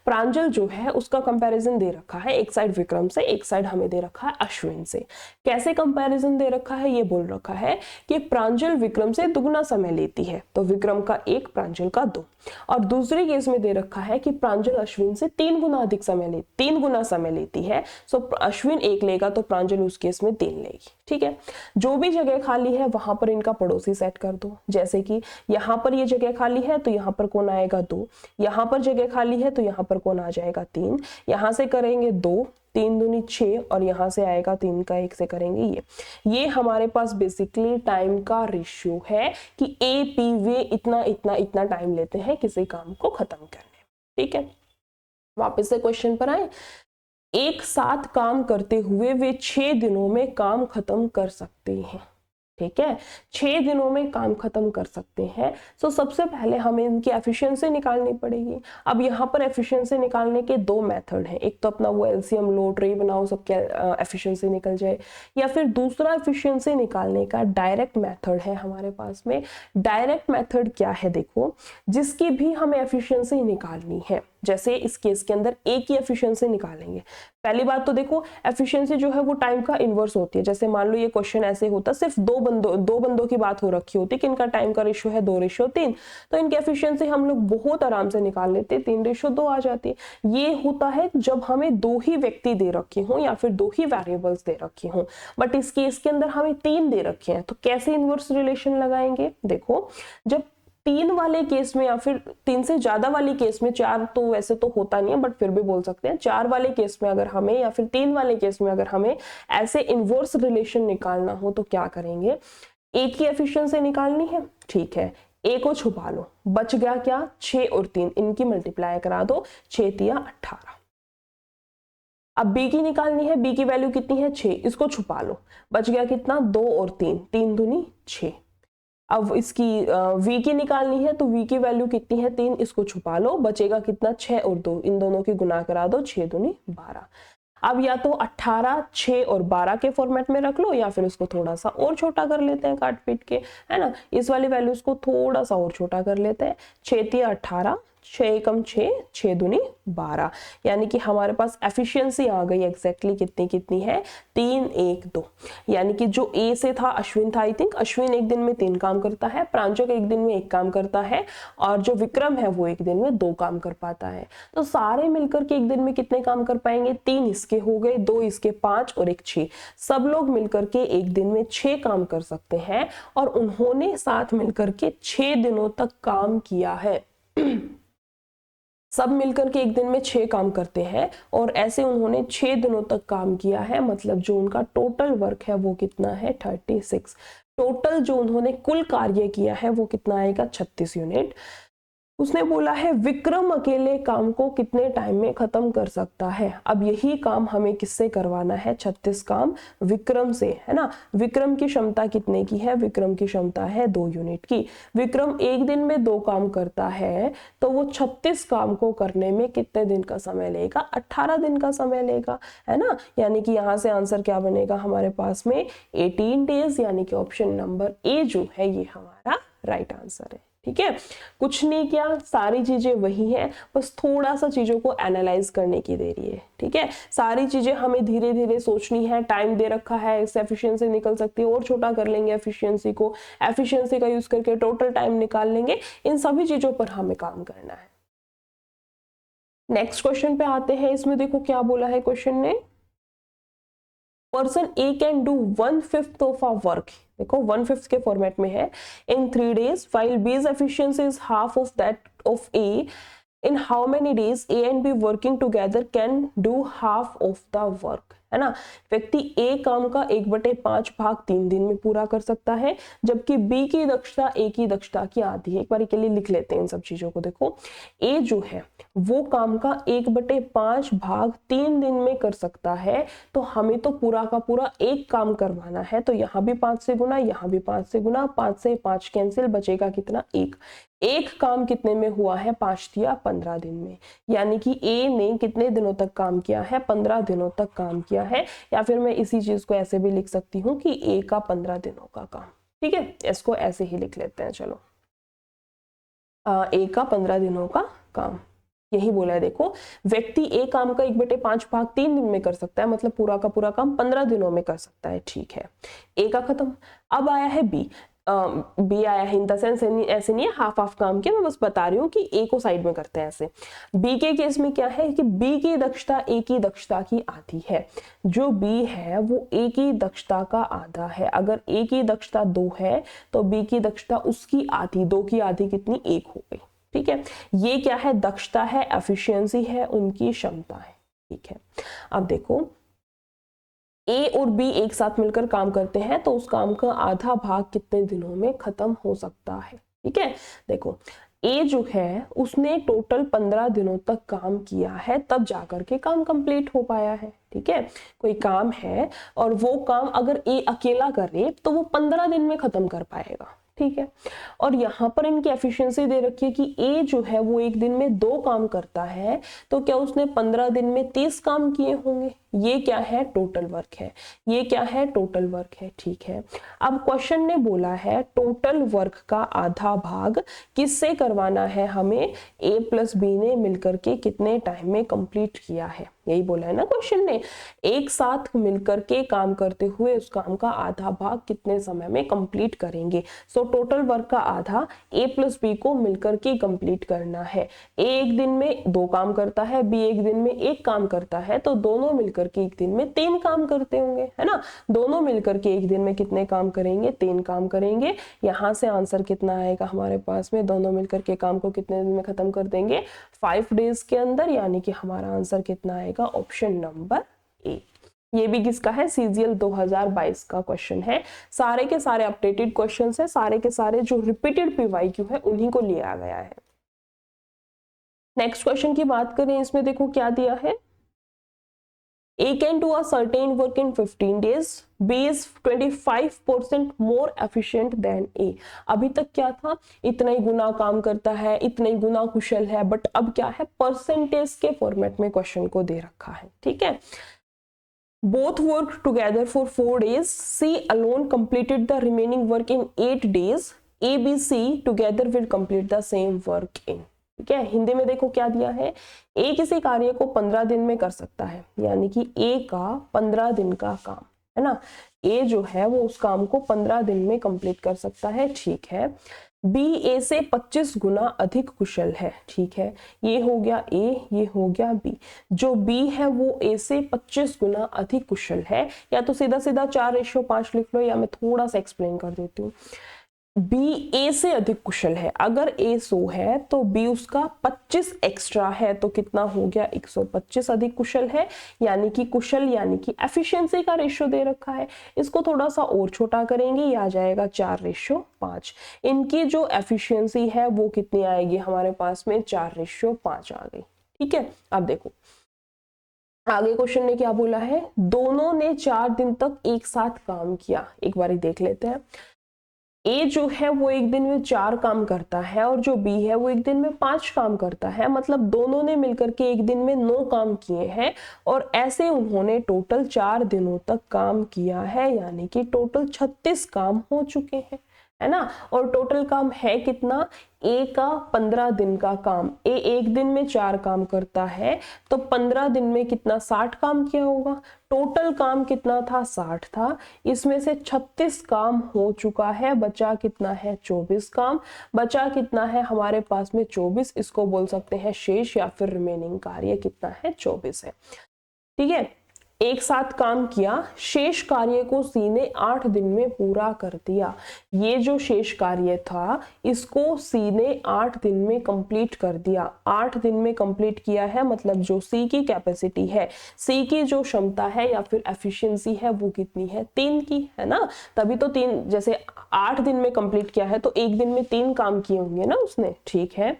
प्रांजल जो है उसका कंपैरिजन दे रखा है, एक साइड विक्रम से, एक साइड हमें दे रखा है अश्विन से। कैसे कंपैरिजन दे रखा है, ये बोल रखा है कि प्रांजल विक्रम से दुगना समय लेती है, तो विक्रम का 1 प्रांजल का 2, और दूसरे केस में दे रखा है कि प्रांजल अश्विन से 3 गुना अधिक समय 3 गुना समय लेती है, सो अश्विन 1 लेगा तो प्रांजल उस केस में 3 लेगी। ठीक है, जो भी जगह खाली है वहां पर इनका पड़ोसी सेट कर दो, जैसे कि यहाँ पर ये जगह खाली है तो यहाँ पर कौन आएगा 2, यहाँ पर जगह खाली है तो यहाँ पर कौन आ जाएगा 3, यहाँ से करेंगे 2, 3 दूनी 6 और यहाँ से आएगा 3 का 1 से करेंगे ये हमारे पास बेसिकली टाइम का रेशियो है कि ए पी वे इतना इतना इतना टाइम लेते हैं किसी काम को खत्म करने। ठीक है, वापस से क्वेश्चन पर आए, एक साथ काम करते हुए वे 6 दिनों में काम खत्म कर सकते हैं। ठीक है, 6 दिनों में काम खत्म कर सकते हैं। तो सबसे पहले हमें इनकी एफिशिएंसी निकालनी पड़ेगी। अब यहाँ पर एफिशिएंसी निकालने के 2 मेथड हैं, एक तो अपना वो एलसीएम लो, ट्री बनाओ, सबके एफिशिएंसी निकल जाए, या फिर दूसरा एफिशिएंसी निकालने का डायरेक्ट मेथड है हमारे पास में। डायरेक्ट मेथड क्या है, देखो, जिसकी भी हमें एफिशिएंसी निकालनी है, जैसे इस केस के अंदर एक ही एफिशिएंसी निकालेंगे। पहली बात तो देखो, एफिशिएंसी जो है वो टाइम का इनवर्स होती है। जैसे मान लो ये क्वेश्चन ऐसे होता, सिर्फ दो बंदों की बात हो रखी होती कि इनका टाइम का रेशियो है 2:3, तो इनकी एफिशिएंसी हम लोग बहुत आराम से निकाल लेते, 3:2 आ जाती। ये होता है जब हमें 2 ही व्यक्ति दे रखे हों या फिर 2 ही वेरिएबल्स दे रखे हों, बट इस केस के अंदर हमें 3 दे रखे हैं, तो कैसे इनवर्स रिलेशन लगाएंगे। देखो, जब 3 वाले केस में या फिर 3 से ज्यादा वाली केस में, 4 तो वैसे तो होता नहीं है बट फिर भी बोल सकते हैं, 4 वाले केस में अगर हमें या फिर 3 वाले केस में अगर हमें ऐसे इनवर्स रिलेशन निकालना हो तो क्या करेंगे, एक ही एफिशिएंसी निकालनी है। ठीक है, ए को छुपा लो, बच गया क्या, 6 और 3, इनकी मल्टीप्लाई करा दो, 6 × 18। अब बी की निकालनी है, बी की वैल्यू कितनी है 6, इसको छुपा लो, बच गया कितना 2 और 3, 3 दूनी 6। अब इसकी v की निकालनी है तो v की वैल्यू कितनी है 3, इसको छुपा लो, बचेगा कितना 6 और 2, इन दोनों की गुना करा दो, 6 दूनी 12। अब या तो 18, 6 और 12 के फॉर्मेट में रख लो या फिर उसको थोड़ा सा और छोटा कर लेते हैं काट पीट के, है ना, इस वाली वैल्यूज को थोड़ा सा और छोटा कर लेते हैं, 6 × 18, 6 कम 6, 6 दूनी 12, यानी कि हमारे पास एफिशिएंसी आ गई एग्जैक्टली कितनी है 3 1 2। यानी कि जो ए से था अश्विन था, आई थिंक अश्विन एक दिन में 3 काम करता है, प्रांजक एक दिन में 1 काम करता है, और जो विक्रम है वो एक दिन में 2 काम कर पाता है। तो सारे मिलकर के एक दिन में कितने काम कर पाएंगे, 3 इसके हो गए, 2 इसके 5 और 1 6। सब लोग मिलकर के एक दिन में 6 काम कर सकते हैं, और उन्होंने साथ मिलकर के 6 दिनों तक काम किया है। सब मिलकर के एक दिन में 6 काम करते हैं, और ऐसे उन्होंने 6 दिनों तक काम किया है, मतलब जो उनका टोटल वर्क है वो कितना है 36। टोटल जो उन्होंने कुल कार्य किया है वो कितना आएगा 36 यूनिट। उसने बोला है विक्रम अकेले काम को कितने टाइम में खत्म कर सकता है। अब यही काम हमें किससे करवाना है, 36 काम विक्रम से, है ना। विक्रम की क्षमता कितने की है, विक्रम की क्षमता है 2 यूनिट की। विक्रम एक दिन में 2 काम करता है, तो वो 36 काम को करने में कितने दिन का समय लेगा, 18 दिन का समय लेगा, है ना। यानी कि यहाँ से आंसर क्या बनेगा हमारे पास में 18 डेज, यानी कि ऑप्शन नंबर ए जो है ये हमारा राइट आंसर है। ठीक है, कुछ नहीं किया, सारी चीजें वही हैं, बस थोड़ा सा चीजों को एनालाइज करने की देरी है। ठीक है, सारी चीजें हमें धीरे धीरे सोचनी है, टाइम दे रखा है, इससे एफिशिएंसी निकल सकती है, और छोटा कर लेंगे एफिशिएंसी को, एफिशिएंसी का यूज करके टोटल टाइम निकाल लेंगे। इन सभी चीजों पर हमें काम करना है। नेक्स्ट क्वेश्चन पे आते हैं। इसमें देखो क्या बोला है क्वेश्चन ने, person A can do 1/5 of a work, देखो 1/5 के फॉर्मेट में है, इन 3 days, while B's efficiency is half of that of A. In how many days A and B working together can do half of the work, है ना। व्यक्ति ए काम का 1/5 भाग 3 दिन में पूरा कर सकता है, जबकि बी की दक्षता ए की दक्षता की आधी है। एक बार के लिए लिख लेते हैं इन सब चीजों को। देखो ए जो है वो काम का 1/5 भाग 3 दिन में कर सकता है, तो हमें तो पूरा का पूरा एक काम करवाना है, तो यहाँ भी 5 से गुना, यहाँ भी 5 से गुना, 5 से 5 कैंसिल, बचेगा कितना, एक काम कितने में हुआ है, 5 दिया 15 दिन में। यानी कि ए ने कितने दिनों तक काम किया है, 15 दिनों तक काम किया है। या फिर मैं इसी चीज को ऐसे भी लिख सकती हूँ कि ए का 15 दिनों का काम। ठीक है, इसको ऐसे ही लिख लेते हैं, चलो ए का 15 दिनों का काम, यही बोला है। देखो व्यक्ति ए काम का 1/5 भाग 3 दिन में कर सकता है, मतलब पूरा का पूरा काम 15 दिनों में कर सकता है। ठीक है, ए का खत्म। अब आया है बी। बी आया है इन द सेंस ऐसे नहीं है हाफ काम के, मैं बस बता रही हूँ कि ए को साइड में करते हैं ऐसे। बी के केस में क्या है कि बी की दक्षता ए की दक्षता की आधी है। जो बी है वो ए की दक्षता का आधा है। अगर ए की दक्षता 2 है तो बी की दक्षता उसकी आधी, 2 की आधी कितनी, 1 हो गई। ठीक है, ये क्या है, दक्षता है, एफिशिएंसी है, उनकी क्षमता है। ठीक है, अब देखो ए और बी एक साथ मिलकर काम करते हैं, तो उस काम का आधा भाग कितने दिनों में खत्म हो सकता है। ठीक है, देखो ए जो है उसने टोटल 15 दिनों तक काम किया है, तब जाकर के काम कंप्लीट हो पाया है। ठीक है, कोई काम है और वो काम अगर ए अकेला करे तो वो 15 दिन में खत्म कर पाएगा। ठीक है, और यहाँ पर इनकी एफिशिएंसी दे रखी है कि ए जो है वो एक दिन में 2 काम करता है, तो क्या उसने 15 दिन में 30 काम किए होंगे। ये क्या है, टोटल वर्क है। ये क्या है, टोटल वर्क है। ठीक है, अब क्वेश्चन ने बोला है टोटल वर्क का आधा भाग किससे करवाना है हमें, ए प्लस बी ने मिलकर के कितने टाइम में कंप्लीट किया है, यही बोला है ना क्वेश्चन ने। एक साथ मिलकर के काम करते हुए उस काम का आधा भाग कितने समय में कंप्लीट करेंगे। सो टोटल वर्क का आधा ए प्लस बी को मिलकर के कंप्लीट करना है। ए एक दिन में 2 काम करता है, बी एक दिन में 1 काम करता है, तो दोनों मिलकर के एक दिन में 3 काम करते होंगे, है ना। दोनों मिलकर के एक दिन में कितने काम करेंगे, 3 काम करेंगे। यहां से आंसर कितना आएगा हमारे पास में, दोनों मिलकर के काम को कितने दिन में खत्म कर देंगे, 5 डेज के अंदर। यानी कि हमारा आंसर कितना आएगा, ऑप्शन नंबर ए। ये भी किसका है, सीजीएल 2022 का क्वेश्चन है। सारे के सारे अपडेटेड क्वेश्चंस है, सारे के सारे जो रिपीटेड पीवाईक्यू है उन्हीं को लिया गया है। नेक्स्ट क्वेश्चन की बात करें, इसमें देखो क्या दिया है, A can do a certain work in 15 days. B is 25% more efficient than A. अभी तक क्या था, इतना ही गुना काम करता है, इतना ही गुना कुशल है, बट अब क्या है, परसेंटेज के फॉर्मेट में क्वेश्चन को दे रखा है। ठीक है, both worked together for 4 days. C alone completed the remaining work in 8 days. A, B, C together will complete the same work in. ठीक है। हिंदी में देखो क्या दिया है, ए किसी कार्य को 15 दिन में कर सकता है, यानी कि ए का 15 दिन का काम है ना, ए जो है वो उस काम को 15 दिन में कंप्लीट कर सकता है, ठीक है। बी ए से 25 गुना अधिक कुशल है, ठीक है। ये हो गया ए, ये हो गया बी। जो बी है वो ए से 25 गुना अधिक कुशल है, या तो सीधा सीधा 4:5 लिख लो, या मैं थोड़ा सा एक्सप्लेन कर देती हूँ। बी ए से अधिक कुशल है, अगर ए 100 है तो बी उसका 25 एक्स्ट्रा है, तो कितना हो गया 125 अधिक कुशल है, यानी कि कुशल यानी कि एफिशिएंसी का रेशियो दे रखा है। इसको थोड़ा सा और छोटा करेंगे, ये आ जाएगा 4:5। इनकी जो एफिशिएंसी है वो कितनी आएगी हमारे पास में, 4:5 आ गई, ठीक है। अब देखो आगे क्वेश्चन ने क्या बोला है, दोनों ने 4 दिन तक एक साथ काम किया। एक बार देख लेते हैं। ए जो है वो एक दिन में 4 काम करता है, और जो बी है वो एक दिन में 5 काम करता है, मतलब दोनों ने मिलकर के एक दिन में 9 काम किए हैं, और ऐसे उन्होंने टोटल 4 दिनों तक काम किया है, यानी कि टोटल 36 काम हो चुके हैं, है ना। और टोटल काम है कितना, ए का 15 दिन का काम, ए एक दिन में 4 काम करता है, तो 15 दिन में कितना 60 काम किया होगा। टोटल काम कितना था, 60 था, इसमें से 36 काम हो चुका है, बचा कितना है 24 काम। बचा कितना है हमारे पास में 24, इसको बोल सकते हैं शेष या फिर रिमेनिंग कार्य कितना है 24 है, ठीक है। एक साथ काम किया, शेष कार्य को सी ने 8 दिन में पूरा कर दिया। ये जो शेष कार्य था इसको सी ने 8 दिन में कंप्लीट कर दिया। 8 दिन में कंप्लीट किया है, मतलब जो सी की कैपेसिटी है, सी की जो क्षमता है या फिर एफिशिएंसी है वो कितनी है, 3 की, है ना। तभी तो 3, जैसे 8 दिन में कंप्लीट किया है तो एक दिन में 3 काम किए होंगे ना उसने, ठीक है।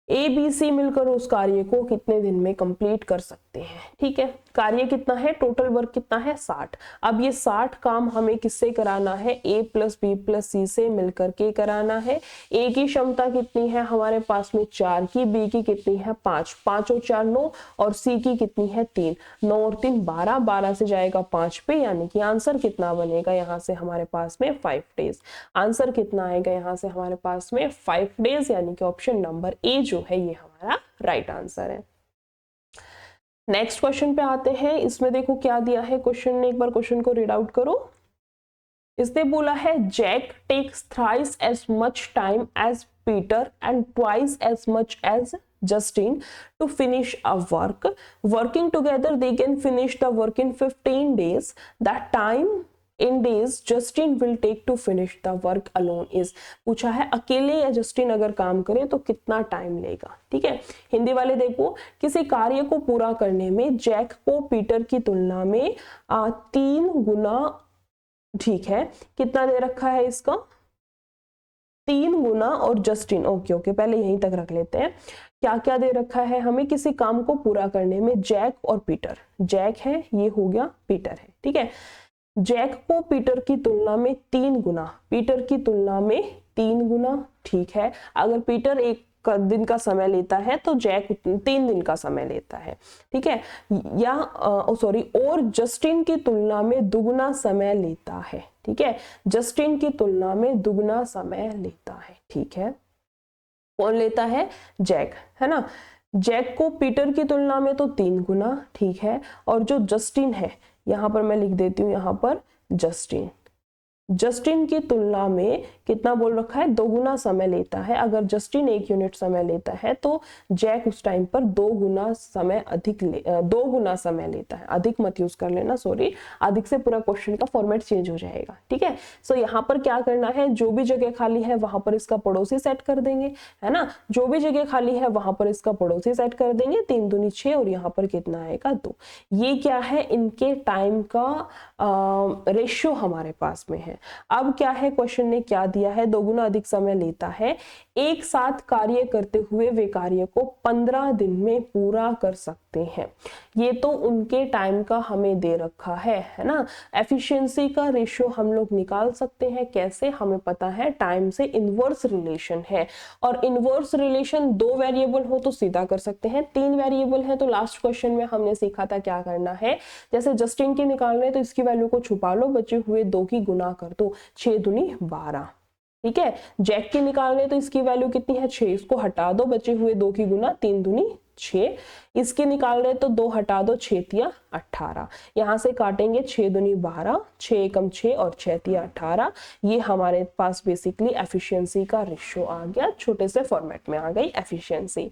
ए बी सी मिलकर उस कार्य को कितने दिन में कंप्लीट कर सकते हैं, ठीक है। कार्य कितना है, टोटल वर्क कितना है 60। अब ये 60 काम हमें किससे कराना है, ए प्लस बी प्लस सी से मिलकर के कराना है। ए की क्षमता कितनी है हमारे पास में 4 की, बी की कितनी है 5, 5 और 4 9, और सी की कितनी है 3, 9 और 3 12, 12 से जाएगा 5 पे, यानी कि आंसर कितना बनेगा यहाँ से हमारे पास में 5 डेज। आंसर कितना आएगा यहाँ से हमारे पास में 5 डेज, यानी कि ऑप्शन नंबर ए जो है ये हमारा राइट आंसर है। नेक्स्ट क्वेश्चन पे आते हैं। इसमें देखो क्या दिया है क्वेश्चन ने, एक बार क्वेश्चन को रीड आउट करो। इसने बोला है Jack takes thrice as much time as Peter and twice as much as Justin to finish a work. Working together, they can finish the work in 15 days. That time in days Justin will take to finish the work alone is. पूछा है अकेले या Justin अगर काम करे तो कितना time लेगा, ठीक है। हिंदी वाले देखो, किसी कार्य को पूरा करने में जैक को पीटर की तुलना में 3 गुना, ठीक है, कितना दे रखा है इसका 3 गुना, और जस्टिन, ओके पहले यहीं तक रख लेते हैं। क्या क्या दे रखा है हमें, किसी काम को पूरा करने में जैक और पीटर, जैक है ये हो गया पीटर है, ठीक है। जैक को पीटर की तुलना में 3 गुना, पीटर की तुलना में 3 गुना, ठीक है। अगर पीटर एक दिन का समय लेता है तो जैक 3 दिन का समय लेता है, ठीक है। या सॉरी, और जस्टिन की तुलना में दुगुना समय लेता है, ठीक है। जस्टिन की तुलना में दुगुना समय लेता है, ठीक है। कौन लेता है, जैक, है ना। जैक को पीटर की तुलना में तो 3 गुना, ठीक है। और जो जस्टिन है, यहां पर मैं लिख देती हूं, यहां पर जस्टिन, जस्टिन की तुलना में कितना बोल रखा है, 2 गुना समय लेता है। अगर जस्टिन 1 यूनिट समय लेता है तो जैक उस टाइम पर 2 गुना समय 2 गुना समय लेता है। अधिक मत यूज कर लेना, सॉरी, अधिक से पूरा क्वेश्चन का फॉर्मेट चेंज हो जाएगा, ठीक है। सो यहाँ पर क्या करना है, जो भी जगह खाली है वहां पर इसका पड़ोसी सेट कर देंगे, है ना। जो भी जगह खाली है वहां पर इसका पड़ोसी सेट कर देंगे, 3 दूनी 6, और यहाँ पर कितना आएगा 2। ये क्या है, इनके टाइम का रेशियो हमारे पास में है। अब क्या है, क्वेश्चन ने क्या दिया है, 2 गुना अधिक समय लेता है। एक साथ कार्य करते हुए वे कार्य को 15 दिन में पूरा कर सकते हैं। ये तो उनके टाइम का हमें दे रखा है ना। एफिशिएंसी का रेशियो हम लोग निकाल सकते हैं, कैसे, हमें पता है टाइम से इनवर्स रिलेशन है, और इनवर्स रिलेशन 2 वेरिएबल हो तो सीधा कर सकते हैं, 3 वेरिएबल है तो लास्ट क्वेश्चन में हमने सीखा था क्या करना है, जैसे जस्टिन की निकालना है तो इसकी वैल्यू को छुपा लो, बचे हुए 2 की गुना कर दो, 6 दूनी 12, ठीक है, जैक की निकालने तो इसकी वैल्यू कितनी है 6, इसको हटा दो, बचे हुए 2 की गुना 3 दूनी 6, इसके निकाल रहे तो 2 हटा दो 6 तिया 18, यहाँ से काटेंगे 6 दूनी 12, 6 एकम 6 और 6 तिया 18, ये हमारे पास बेसिकली एफिशिएंसी का रेशियो आ गया, छोटे से फॉर्मेट में आ गई एफिशिएंसी।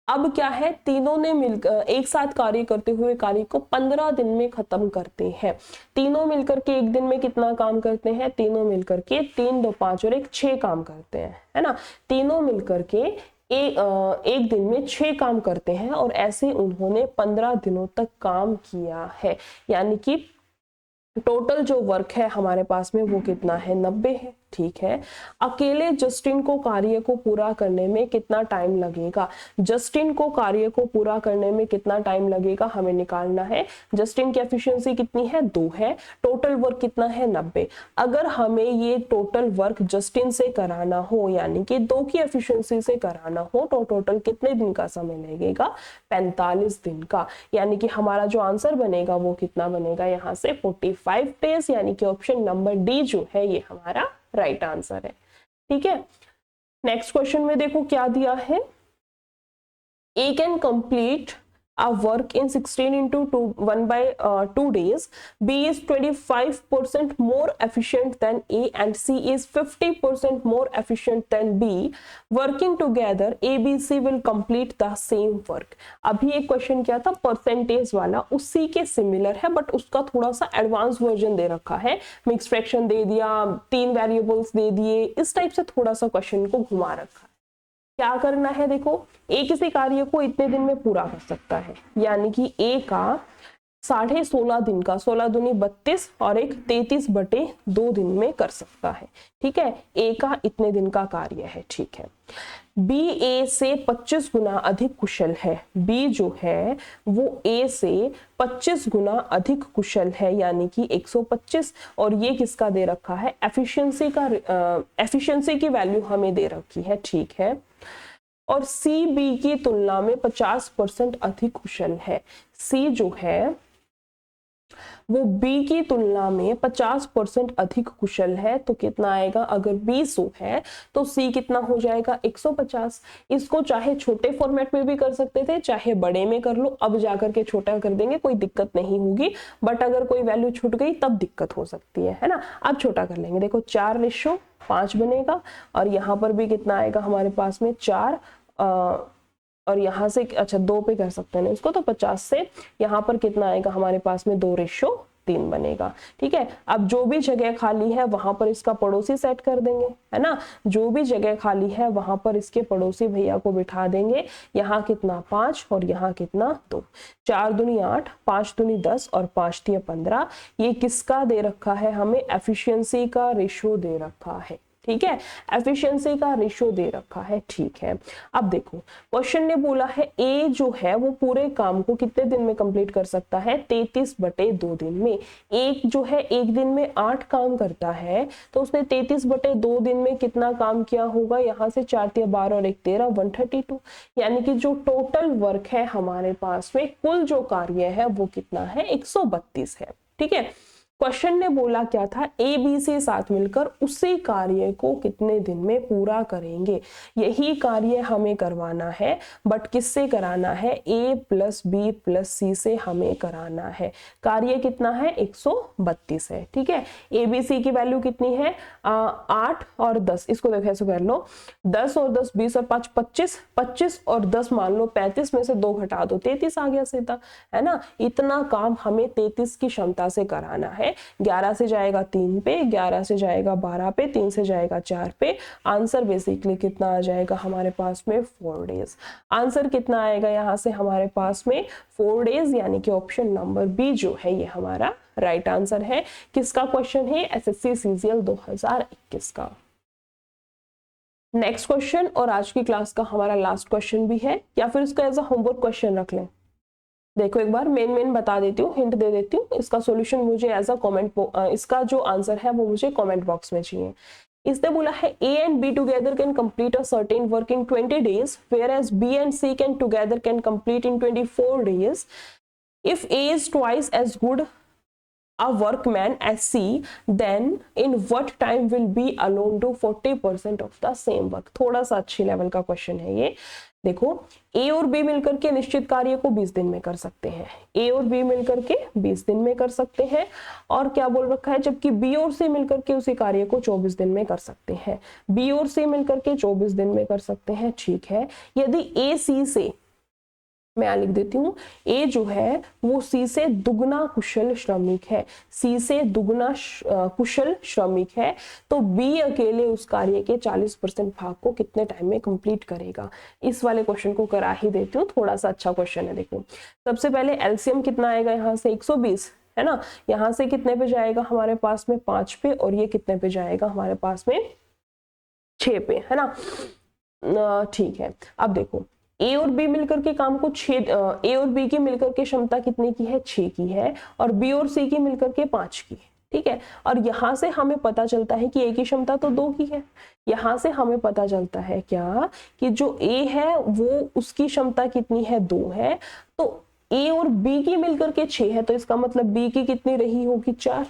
अब क्या है, तीनों ने मिलकर एक साथ कार्य करते हुए कार्य को 15 दिन में खत्म करते हैं। तीनों मिलकर के एक दिन में कितना काम करते हैं, तीनों मिलकर के 3 2 5 और 1 6 काम करते हैं, है ना। तीनों मिलकर के एक दिन में 6 काम करते हैं और ऐसे उन्होंने 15 दिनों तक काम किया है, यानी कि टोटल जो वर्क है हमारे पास में वो कितना है 90 है। ठीक है, अकेले जस्टिन को कार्य को पूरा करने में कितना टाइम लगेगा, जस्टिन को कार्य को पूरा करने में कितना टाइम लगेगा हमें निकालना है। जस्टिन की एफिशिएंसी कितनी है 2 है, टोटल वर्क कितना है 90। अगर हमें ये टोटल वर्क जस्टिन से कराना हो यानी कि 2 की एफिशिएंसी से कराना हो तो टोटल कितने दिन का समय लगेगा 45 दिन का, यानी कि हमारा जो आंसर बनेगा वो कितना बनेगा यहाँ से 45 डेज, यानी कि ऑप्शन नंबर डी जो है ये हमारा राइट आंसर है। ठीक है, नेक्स्ट क्वेश्चन में देखो क्या दिया है, A can complete a work in 16 into 1/2 days, B is 25% more efficient than A and C is 50% more efficient than B. Working together, A, B, C will complete the same work. अभी एक question क्या था percentage वाला, उसी के similar है but उसका थोड़ा सा एडवांस वर्जन दे रखा है, मिक्स फ्रैक्शन दे दिया, 3 वेरिएबल्स दे दिए, इस टाइप से थोड़ा सा क्वेश्चन को घुमा रखा है। क्या करना है, देखो ए किसी कार्य को इतने दिन में पूरा कर सकता है, यानी कि ए का 16.5 दिन का 16 दूनी 32 और एक 33/2 दिन में कर सकता है। ठीक है, ए का इतने दिन का कार्य है। ठीक है, बी ए से 25 गुना अधिक कुशल है, बी जो है वो ए से 25 गुना अधिक कुशल है, यानी कि 125, और ये किसका दे रखा है एफिशिएंसी का, एफिशिएंसी की वैल्यू हमें दे रखी है। ठीक है, और सी बी की तुलना में 50% अधिक कुशल है, सी जो है वो बी की तुलना में 50% अधिक कुशल है, तो कितना आएगा, अगर बी 100 है तो सी कितना हो जाएगा 150। इसको चाहे छोटे फॉर्मेट में भी कर सकते थे, चाहे बड़े में कर लो, अब जाकर के छोटा कर देंगे कोई दिक्कत नहीं होगी, बट अगर कोई वैल्यू छूट गई तब दिक्कत हो सकती है ना। अब छोटा कर लेंगे, देखो 4:5 बनेगा और यहाँ पर भी कितना आएगा हमारे पास में 4 और यहाँ से अच्छा 2 पे कर सकते हैं इसको, तो 50 से यहाँ पर कितना आएगा हमारे पास में 2:3 बनेगा। ठीक है, अब जो भी जगह खाली है वहां पर इसका पड़ोसी सेट कर देंगे, है ना, जो भी जगह खाली है वहां पर इसके पड़ोसी भैया को बिठा देंगे। यहाँ कितना 5 और यहाँ कितना 2, 4 दूनी 8, 5 दूनी 10 और 5 तिया 15। ये किसका दे रखा है हमें, एफिशिएंसी का रेशियो दे रखा है। ठीक है, एफिशिएंसी का रेशियो दे रखा है। ठीक है, अब देखो क्वेश्चन ने बोला है ए जो है वो पूरे काम को कितने दिन में कंप्लीट कर सकता है 33/2 दिन में। एक जो है एक दिन में 8 काम करता है, तो उसने 33/2 दिन में कितना काम किया होगा, यहाँ से 4 तिया 12 और 1 13 132, यानी कि जो टोटल वर्क है हमारे पास में कुल जो कार्य है वो कितना है 132 है। ठीक है, क्वेश्चन ने बोला क्या था, ए बी से साथ मिलकर उसी कार्य को कितने दिन में पूरा करेंगे। यही कार्य हमें करवाना है, बट किससे कराना है, ए प्लस बी प्लस सी से हमें कराना है। कार्य कितना है 132 है। ठीक है, ए बी सी की वैल्यू कितनी है 8 और 10, इसको देखो ऐसे कर लो, 10 और 10 20 और 5 25, 25 और 10 मान लो 35 में से 2 घटा दो 33 आ गया सीधा, है ना। इतना काम हमें 33 की क्षमता से कराना है। 11 से जाएगा 3 पे, 11 से जाएगा 12 पे, 3 से जाएगा 4 पे, आंसर बेसिकली कितना आ जाएगा हमारे पास में 4 डेज। आंसर कितना आएगा यहाँ से हमारे पास में 4 डेज, यानी कि ऑप्शन नंबर बी जो है ये हमारा राइट आंसर है। किसका क्वेश्चन है, एसएससी सीजीएल 2021 का। नेक्स्ट क्वेश्चन और आज की क्लास का हमारा लास्ट क्वेश्चन भी है, या फिर इसको एज अ होमवर्क क्वेश्चन रख लें। देखो एक बार मेन बता देती हूँ, हिंट दे देती हूँ, इसका सॉल्यूशन मुझे एज अ कमेंट, इसका जो आंसर है वो मुझे कमेंट बॉक्स में चाहिए। इसने बोला है A and B together can complete a certain work in 20 days, whereas B and C can together can complete in 24 days. If A is twice as good a workman as C, then in what time will B alone do 40% of the same work? थोड़ा सा अच्छी level का question है ये। देखो A और B मिलकर के निश्चित कार्य को 20 दिन में कर सकते हैं, A और B मिलकर के 20 दिन में कर सकते हैं, और क्या बोल रखा है, जबकि B और C मिलकर के उसी कार्य को 24 दिन में कर सकते हैं, B और C मिलकर के 24 दिन में कर सकते हैं। ठीक है, यदि A C से, मैं यहाँ लिख देती हूँ, ए जो है वो सी से दुगना कुशल श्रमिक है, सी से दुगना कुशल श्रमिक है, तो बी अकेले उस कार्य के 40% भाग को कितने टाइम में कंप्लीट करेगा? इस वाले क्वेश्चन को करा ही देती हूँ, थोड़ा सा अच्छा क्वेश्चन है। देखो सबसे पहले एलसीएम कितना आएगा, यहाँ से 120 है ना, यहाँ से कितने पे जाएगा हमारे पास में 5 पे, और ये कितने पे जाएगा हमारे पास में 6 पे, है ना। ठीक है, अब देखो ए और बी मिलकर के काम को ए और बी की मिलकर के क्षमता कितने की है, 6 की है, और बी और सी की मिलकर के 5 की। ठीक है, और यहां से हमें पता चलता है कि ए की क्षमता तो 2 की है, यहां से हमें पता चलता है क्या कि जो ए है वो उसकी क्षमता कितनी है, 2 है, तो ए और बी की मिलकर के 6 है, तो इसका मतलब बी की कितनी रही होगी, 4,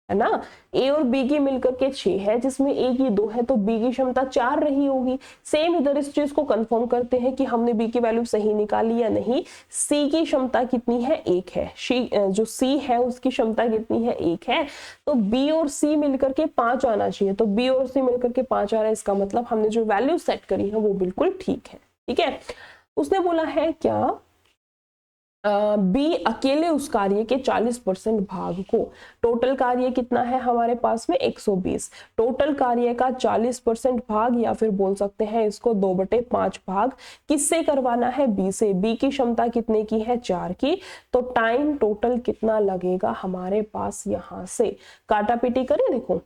है ना। ए और बी की मिलकर के 6 है, जिसमें ए की 2 है, तो बी की क्षमता 4 रही होगी। सेम इधर इस चीज को कंफर्म करते हैं कि हमने बी की वैल्यू सही निकाली या नहीं। सी की क्षमता कितनी है, 1 है, जो सी है उसकी क्षमता कितनी है, 1 है, तो बी और सी मिलकर के 5 आना चाहिए, तो बी और सी मिलकर के 5 आ रहा है, इसका मतलब हमने जो वैल्यू सेट करी है वो बिल्कुल ठीक है। ठीक है, उसने बोला है क्या, बी अकेले उस कार्य के 40% भाग को, टोटल कार्य कितना है हमारे पास में 120, टोटल कार्य का 40% भाग, या फिर बोल सकते हैं इसको 2/5 भाग किससे करवाना है, बी से। बी की क्षमता कितने की है, 4 की, तो टाइम टोटल कितना लगेगा हमारे पास, यहां से काटा पीटी करें। देखो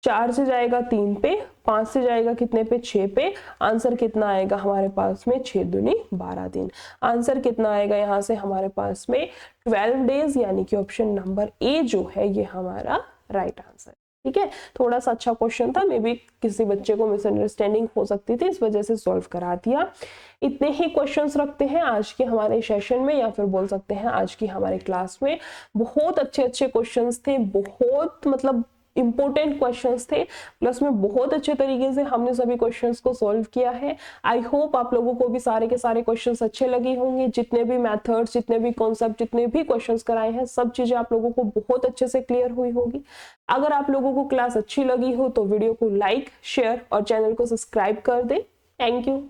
4 से जाएगा 3 पे, 5 से जाएगा कितने पे, 6 पे, आंसर कितना आएगा हमारे पास में, 6 दूनी 12 दिन। आंसर कितना आएगा यहाँ से हमारे पास में 12 डेज, यानी कि ऑप्शन नंबर ए जो है ये हमारा राइट आंसर। ठीक है, थोड़ा सा अच्छा क्वेश्चन था, मे बी किसी बच्चे को मिसअंडरस्टैंडिंग हो सकती थी, इस वजह से सॉल्व करा दिया। इतने ही क्वेश्चंस रखते हैं आज के हमारे सेशन में, या फिर बोल सकते हैं आज की हमारे क्लास में। बहुत अच्छे अच्छे क्वेश्चंस थे, बहुत मतलब इंपॉर्टेंट क्वेश्चंस थे, प्लस में बहुत अच्छे तरीके से हमने सभी क्वेश्चंस को सॉल्व किया है। आई होप आप लोगों को भी सारे के सारे क्वेश्चंस अच्छे लगे होंगे, जितने भी मेथड्स, जितने भी कॉन्सेप्ट, जितने भी क्वेश्चंस कराए हैं, सब चीजें आप लोगों को बहुत अच्छे से क्लियर हुई होगी। अगर आप लोगों को क्लास अच्छी लगी हो तो वीडियो को लाइक, शेयर और चैनल को सब्सक्राइब कर दे। Thank you.